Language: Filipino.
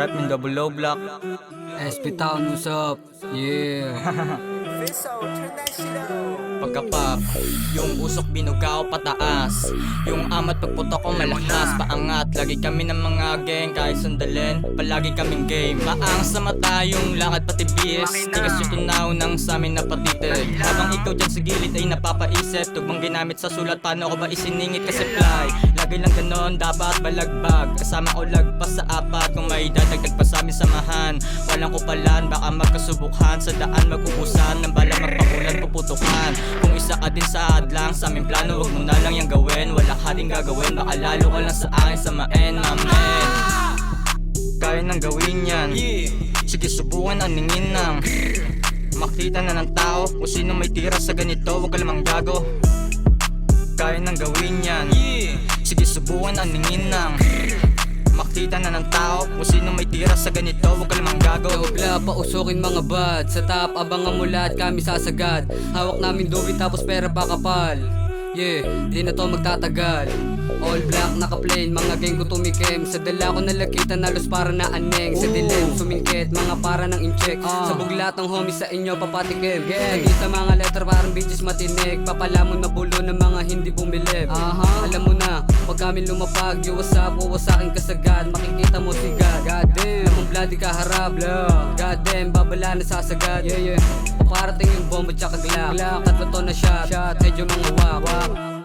Rap in double low block. SP Town, what's up? Yeah. Pagkapap, yung usok binugaw pataas. Yung amat pagputok ko malakas. Paangat, lagi kami ng mga gang. Kahit sandalin, palagi kaming game. Maang sa mata yung lakad pati bis. Tigas yung tunaw ng sa amin na patitig. Habang ikaw dyan sa gilid ay napapaisip. Tugmang ginamit sa sulat, paano ko ba isiningit kasi fly. Lagi lang ganon, dapat balagbag. Kasama ko lagpas sa apat. Kung may dadagdag pa sa amin samahan. Walang kupalan, baka magkasubukan. Sa daan mag-uusan, ng bala magpakulan, puputukan. Kung isa ka din sa hadlang sa aming plano, wag mo na lang yung gawin. Wala ka din gagawin, baka lalo ka lang sa akin samain, mamen. Kaya nang gawin yan, sige subukan ang ningin ng makita na ng tao kung sino may tira sa ganito, wag ka lamang gago. Kaya nang gawin yan, sige subukan ang ningin ng makita na ng tao kung sino may tira sa ganito, wag ka lamang gago. Dobla, pausukin mga bad. Sa top, abangan mo lahat, kami sasagad. Hawak namin duwi tapos pera pa kapal. Yeah, di na to magtatagal. All black, naka-plain, mga gang ko tumikim. Sa dala ko nalakita, nalos para na aneng. Sa dilim, sumingkit, mga para ng incheck. Sabog lahat ng homies sa inyo, papatikim. Lagi sa mga letter, parang bitches matinig. Papalamon na bulo ng mga hindi bumilib. Alam mo na, pag kami lumapag, you what's up, wawasakin ka sagad. Makikita mo si God, goddamn. Namang bloody kaharap, goddamn, babala na sasagad. Yeah, yeah. Paparating yung bomba tsaka glock. Tatlo to na shot, medyo mga wak.